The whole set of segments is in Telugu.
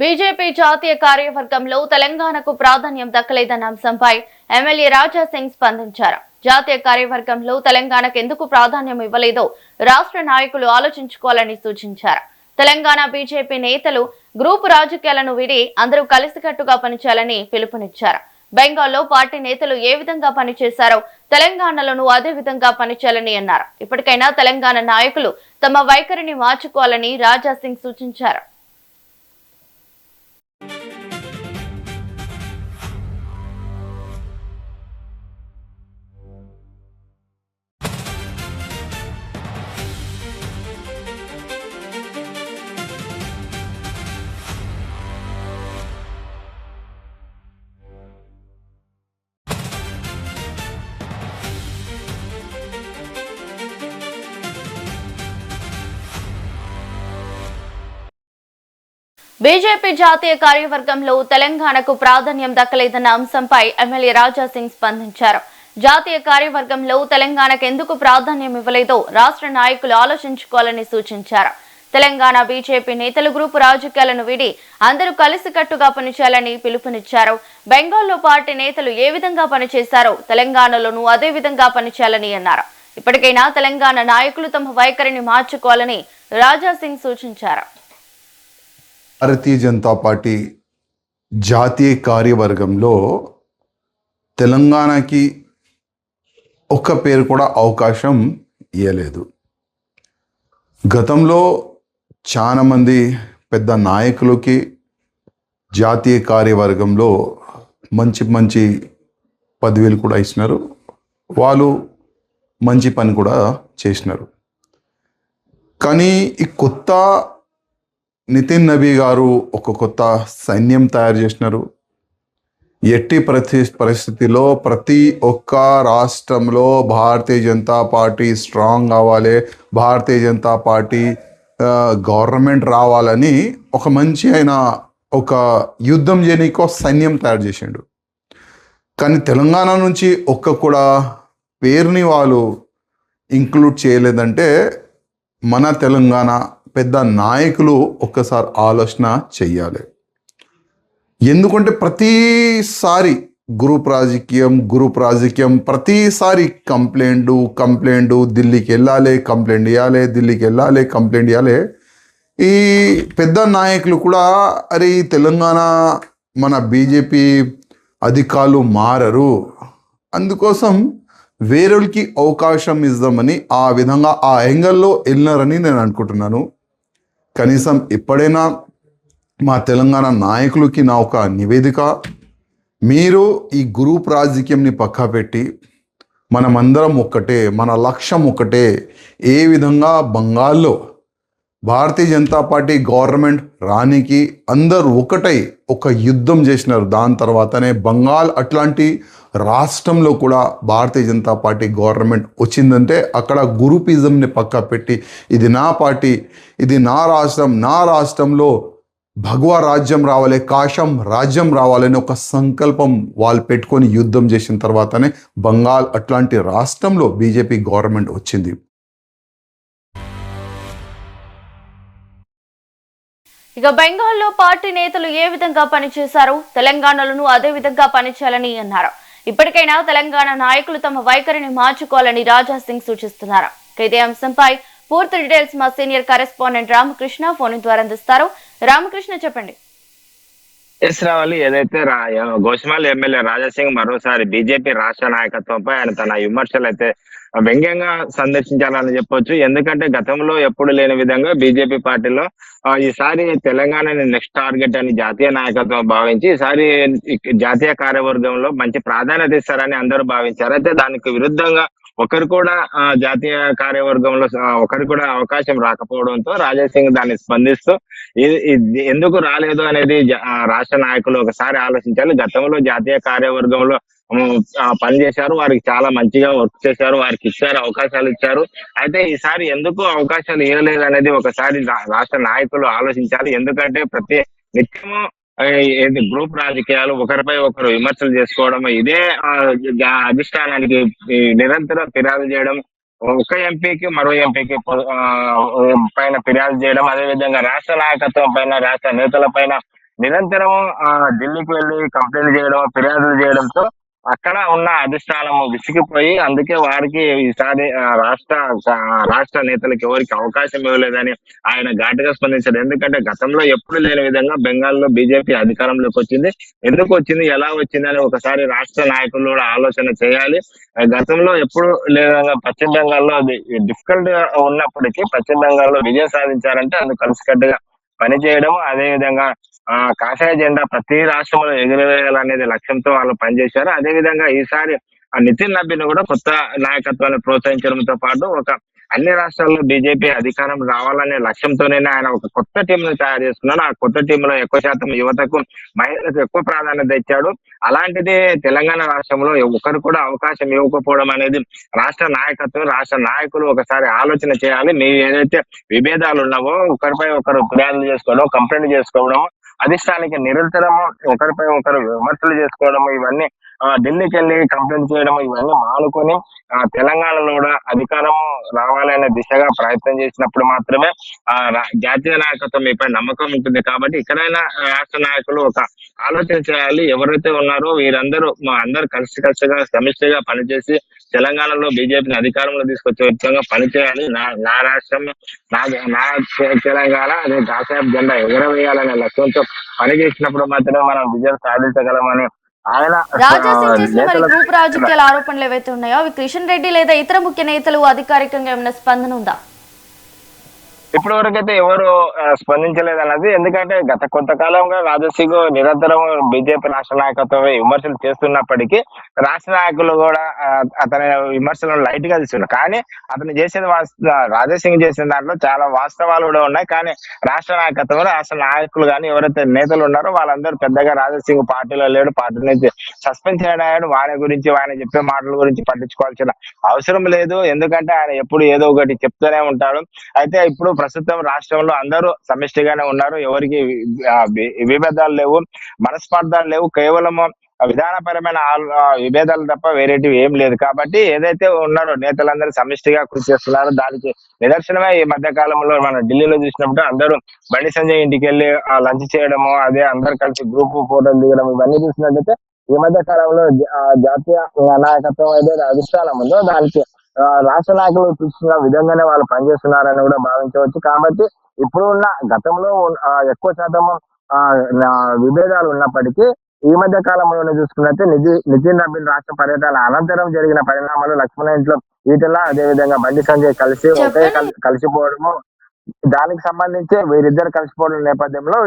బీజేపీ జాతీయ కార్యవర్గంలో తెలంగాణకు ప్రాధాన్యం దక్కలేదన్న అంశంపై ఎమ్మెల్యే రాజా సింగ్ స్పందించారు. జాతీయ కార్యవర్గంలో తెలంగాణకు ఎందుకు ప్రాధాన్యం ఇవ్వలేదో రాష్ట్ర నాయకులు ఆలోచించుకోవాలని సూచించారు. తెలంగాణ బీజేపీ నేతలు గ్రూపు రాజకీయాలను విడి అందరూ కలిసికట్టుగా పనిచేయాలని పిలుపునిచ్చారు. బెంగాల్లో పార్టీ నేతలు ఏ విధంగా పనిచేశారో తెలంగాణలోనూ అదే విధంగా పనిచేయాలని అన్నారు. ఇప్పటికైనా తెలంగాణ నాయకులు తమ వైఖరిని మార్చుకోవాలని రాజా సింగ్ సూచించారు. బీజేపీ జాతీయ కార్యవర్గంలో తెలంగాణకు ప్రాధాన్యం దక్కలేదన్న అంశంపై ఎమ్మెల్యే రాజా సింగ్ స్పందించారు. జాతీయ కార్యవర్గంలో తెలంగాణకు ఎందుకు ప్రాధాన్యం ఇవ్వలేదో రాష్ట్ర నాయకులు ఆలోచించుకోవాలని సూచించారు. తెలంగాణ బీజేపీ నేతలు గ్రూపు రాజకీయాలను విడి అందరూ కలిసికట్టుగా పనిచేయాలని పిలుపునిచ్చారు. బెంగాల్లో పార్టీ నేతలు ఏ విధంగా పనిచేశారో తెలంగాణలోనూ అదే విధంగా పనిచేయాలని అన్నారు. ఇప్పటికైనా తెలంగాణ నాయకులు తమ వైఖరిని మార్చుకోవాలని రాజా సింగ్ సూచించారు. భారతీయ జనతా పార్టీ జాతీయ కార్యవర్గంలో తెలంగాణకి ఒక్క పేరు కూడా అవకాశం ఇవ్వలేదు. గతంలో చాలామంది పెద్ద నాయకులకి జాతీయ కార్యవర్గంలో మంచి మంచి పదవులు కూడా ఇచ్చినారు. వాళ్ళు మంచి పని కూడా చేసినారు. కానీ ఈ కొత్త నితిన్ నబీ గారు ఒక కొత్త సైన్యం తయారు చేసినారు. ఎట్టి పరిస్థితిలో ప్రతి ఒక్క రాష్ట్రంలో భారతీయ జనతా పార్టీ స్ట్రాంగ్ అవ్వాలి, భారతీయ జనతా పార్టీ గవర్నమెంట్ రావాలని ఒక మంచి అయిన ఒక యుద్ధం చేయడానికి సైన్యం తయారు చేసిండు. కానీ తెలంగాణ నుంచి ఒక్క కూడా పేరుని వాళ్ళు ఇంక్లూడ్ చేయలేదంటే మన తెలంగాణ పెద్ద నాయకులు ఒక్కసారి ఆలోచన చెయ్యాలి. ఎందుకంటే ప్రతిసారి గ్రూప్ రాజకీయం ప్రతిసారి కంప్లైంట్ ఢిల్లీకి వెళ్ళాలి, కంప్లైంట్ ఇవ్వాలి. ఈ పెద్ద నాయకులు కూడా అరే తెలంగాణ మన బీజేపీ అధికారులు మారరు, అందుకోసం వేరేకి అవకాశం ఇద్దామని ఆ విధంగా ఆ యాంగిల్లో వెళ్ళినారని నేను అనుకుంటున్నాను. కనీసం ఎప్పుడైనా మా తెలంగాణ నాయకులకి నా ఒక నివేదిక, మీరు ఈ గ్రూప్ రాజకీయంని పక్కా పెట్టి మనమందరం ఒక్కటే, మన లక్ష్యం ఒక్కటే. ఏ విధంగా బంగాల్లో భారతీయ జనతా పార్టీ గవర్నమెంట్ రానికి అందరూ ఒకటై ఒక యుద్ధం చేసినారు. దాని తర్వాతనే బంగాల్ అట్లాంటి రాష్ట్రంలో కూడా భారతీయ జనతా పార్టీ గవర్నమెంట్ వచ్చిందంటే అక్కడ గ్రూపిజంని పక్కా పెట్టి ఇది నా పార్టీ, ఇది నా రాష్ట్రంలో భగవా రాజ్యం రావాలి, కాశం రాజ్యం రావాలని ఒక సంకల్పం వాళ్ళు పెట్టుకొని యుద్ధం చేసిన తర్వాతనే బంగాల్ అట్లాంటి రాష్ట్రంలో బీజేపీ గవర్నమెంట్ వచ్చింది. ఇక బెంగాల్లో పార్టీ నేతలు ఏ విధంగా పనిచేశారో తెలంగాణలోనూ అదే విధంగా పనిచేయాలని అన్నారు. ఇప్పటికైనా తెలంగాణ నాయకులు తమ వైఖరిని మార్చుకోవాలని రాజా సింగ్ సూచిస్తున్నారు. ఇదే అంశంపై పూర్తి డీటెయిల్స్ మా సీనియర్ కరెస్పాండెంట్ రామకృష్ణ ఫోన్ ద్వారా అందిస్తారు. రామకృష్ణ, చెప్పండి. ఎస్ రావాలి. ఏదైతే గోషమాల్ ఎమ్మెల్యే రాజాసింగ్ మరోసారి బీజేపీ రాష్ట్ర నాయకత్వంపై ఆయన తన విమర్శలు అయితే వ్యంగ్యంగా సందర్శించాలని చెప్పొచ్చు. ఎందుకంటే గతంలో ఎప్పుడు లేని విధంగా బీజేపీ పార్టీలో ఈసారి తెలంగాణని నెక్స్ట్ టార్గెట్ అని జాతీయ నాయకత్వం భావించి ఈసారి జాతీయ కార్యవర్గంలో మంచి ప్రాధాన్యత ఇస్తారని అందరూ భావించారు. అయితే దానికి విరుద్ధంగా ఒకరు కూడా జాతీయ కార్యవర్గంలో ఒకరు కూడా అవకాశం రాకపోవడంతో రాజాసింగ్ దాన్ని స్పందిస్తూ ఎందుకు రాలేదు అనేది రాష్ట్ర నాయకులు ఒకసారి ఆలోచించాలి. గతంలో జాతీయ కార్యవర్గంలో పనిచేశారు, వారికి చాలా మంచిగా వర్క్ చేశారు, వారికి ఇచ్చారు, అవకాశాలు ఇచ్చారు. అయితే ఈసారి ఎందుకు అవకాశాలు ఇవ్వలేదు అనేది ఒకసారి రాష్ట్ర నాయకులు ఆలోచించాలి. ఎందుకంటే ప్రతి నిత్యము గ్రూప్ రాజకీయాలు, ఒకరిపై ఒకరు విమర్శలు చేసుకోవడం, ఇదే అధిష్టానానికి నిరంతరం ఫిర్యాదు చేయడం, ఒక ఎంపీకి మరో ఎంపీకి పైన ఫిర్యాదు చేయడం, అదేవిధంగా రాష్ట్ర నాయకత్వం పైన, రాష్ట్ర నేతల పైన నిరంతరం ఢిల్లీకి వెళ్ళి కంప్లైంట్ చేయడం, ఫిర్యాదులు చేయడంతో అక్కడ ఉన్న అధిష్టానము విసిగిపోయి, అందుకే వారికి ఈసారి రాష్ట్ర నేతలకు ఎవరికి అవకాశం ఇవ్వలేదని ఆయన ఘాటుగా స్పందించారు. ఎందుకంటే గతంలో ఎప్పుడు లేని విధంగా బెంగాల్లో బీజేపీ అధికారంలోకి వచ్చింది. ఎందుకు వచ్చింది, ఎలా వచ్చింది అని ఒకసారి రాష్ట్ర నాయకులు కూడా ఆలోచన చేయాలి. గతంలో ఎప్పుడు లేదా పశ్చిమ బెంగాల్లో అది డిఫికల్ట్ గా ఉన్నప్పటికీ పశ్చిమ బెంగాల్లో విజయం సాధించారంటే అందుకు కలిసికట్టుగా పనిచేయడం, అదే విధంగా కాషాయ జెండా ప్రతి రాష్ట్రంలో ఎగురవేయాలనేది లక్ష్యంతో వాళ్ళు పనిచేశారు. అదే విధంగా ఈసారి నితిన్ నబీన్ కూడా కొత్త నాయకత్వాన్ని ప్రోత్సహించడంతో పాటు అన్ని రాష్ట్రాల్లో బీజేపీ అధికారం రావాలనే లక్ష్యంతోనే ఆయన ఒక కొత్త టీం ను తయారు చేసుకున్నాడు. ఆ కొత్త టీంలో ఎక్కువ శాతం యువతకు, మహిళలకు ఎక్కువ ప్రాధాన్యత ఇచ్చాడు. అలాంటిది తెలంగాణ రాష్ట్రంలో ఒకరు కూడా అవకాశం ఇవ్వకపోవడం అనేది రాష్ట్ర నాయకత్వం, రాష్ట్ర నాయకులు ఒకసారి ఆలోచన చేయాలి. మీ ఏదైతే విభేదాలు ఉన్నావో ఒకరిపై ఒకరు ఫిర్యాదులు చేసుకోవడం, కంప్లైంట్ చేసుకోవడం, అధిష్టానికి నిరంతరము ఒకరిపై ఒకరు విమర్శలు చేసుకోవడం, ఇవన్నీ ఢిల్లీకి వెళ్ళి కంప్లైంట్ చేయడం, ఇవన్నీ మానుకొని తెలంగాణలో కూడా అధికారం రావాలనే దిశగా ప్రయత్నం చేసినప్పుడు మాత్రమే జాతీయ నాయకత్వం మీపై నమ్మకం ఉంటుంది. కాబట్టి ఇక్కడైనా రాష్ట్ర నాయకులు ఒక ఆలోచన చేయాలి. ఎవరైతే ఉన్నారో వీరందరూ అందరూ కలిసిగా సమిష్టిగా పనిచేసి తెలంగాణలో బీజేపీని అధికారంలో తీసుకొచ్చే విధంగా పనిచేయాలి. నా రాష్ట్రం, నా తెలంగాణ అదే కాషాయ జెండా ఎగరవేయాలనే లక్ష్యంతో పనిచేసినప్పుడు మాత్రమే మనం విజయం సాధించగలమని ఆయన రాజాసింగ్ చేసిన మరి గ్రూప్ రాజకీయాల ఆరోపణలు ఏవైతే ఉన్నాయో అవి కిషన్ రెడ్డి లేదా ఇతర ముఖ్య నేతలు అధికారికంగా ఏమైనా స్పందన ఉందా? ఇప్పటి వరకైతే ఎవరు స్పందించలేదన్నది. ఎందుకంటే గత కొంతకాలంగా రాజాసింగ్ నిరంతరం బీజేపీ రాష్ట్ర నాయకత్వం విమర్శలు చేస్తున్నప్పటికీ రాష్ట్ర నాయకులు కూడా అతని విమర్శలను లైట్ గా తీసుకున్నారు. కానీ అతను చేసిన రాజాసింగ్ చేసిన దాంట్లో చాలా వాస్తవాలు కూడా ఉన్నాయి. కానీ రాష్ట్ర నాయకత్వం, రాష్ట్ర నాయకులు కానీ ఎవరైతే నేతలు ఉన్నారో వాళ్ళందరూ పెద్దగా రాజాసింగ్ పార్టీలో లేడు, పార్టీ నుంచి సస్పెండ్ చేయడం, వారి గురించి ఆయన చెప్పే మాటల గురించి పట్టించుకోవాల్సిన అవసరం లేదు. ఎందుకంటే ఆయన ఎప్పుడు ఏదో ఒకటి చెప్తూనే ఉంటాడు. అయితే ఇప్పుడు ప్రస్తుతం రాష్ట్రంలో అందరూ సమిష్టిగానే ఉన్నారు. ఎవరికి విభేదాలు లేవు, మనస్పర్ధాలు లేవు. కేవలం విధానపరమైన విభేదాలు తప్ప వేరేటివి ఏం లేదు. కాబట్టి ఏదైతే ఉన్నారో నేతలందరూ సమిష్టిగా కృషి చేస్తున్నారు. దానికి నిదర్శనమే ఈ మధ్య కాలంలో మనం ఢిల్లీలో చూసినప్పుడు అందరూ బండి సంజయ్ ఇంటికి వెళ్ళి లంచ్ చేయడము, అదే అందరు కలిసి గ్రూప్ ఫోటోలు దిగడం, ఇవన్నీ చూసినట్టయితే ఈ మధ్య కాలంలో జాతీయ నాయకత్వం ఏదైతే అధిష్టానం ఉందో దానికి రాష్ట్ర నాయకులు చూస్తున్న విధంగానే వాళ్ళు పనిచేస్తున్నారని కూడా భావించవచ్చు. కాబట్టి ఇప్పుడు ఉన్న గతంలో ఎక్కువ శాతం విభేదాలు ఉన్నప్పటికీ ఈ మధ్య కాలంలోనే చూసుకున్నట్టే నితిన్ నబీన్ రాష్ట్ర పర్యటన అనంతరం జరిగిన పరిణామాలు, లక్ష్మణ ఇంట్లో ఈటల, అదే విధంగా బండి సంజయ్ కలిసిపోవడము, దానికి సంబంధించి వీరిద్దరు కలిసిపోవడం నేపథ్యంలో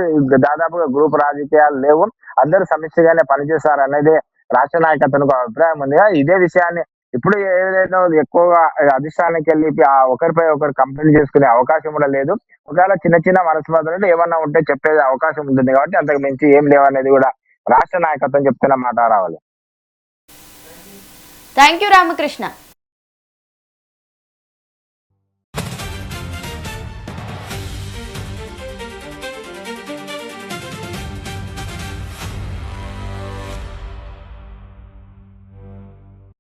దాదాపుగా గ్రూప్ రాజకీయాలు లేవు, అందరూ సమిష్టిగానే పనిచేస్తారు అనేది రాష్ట్ర నాయకత్వానికి అభిప్రాయం ఉంది. ఇదే విషయాన్ని ఇప్పుడు ఏదైతే ఎక్కువగా అధిష్టానానికి వెళ్ళి ఒకరిపై ఒకరు కంప్లైంట్ చేసుకునే అవకాశం కూడా లేదు. ఒకవేళ చిన్న చిన్న మనస్పర్ధలు ఏమన్నా ఉంటే చెప్పే అవకాశం ఉంటుంది. కాబట్టి అంతకు మించి ఏం లేవనేది కూడా రాష్ట్ర నాయకత్వం చెప్తున్న మాట రావాలి. Thank you Ramakrishna.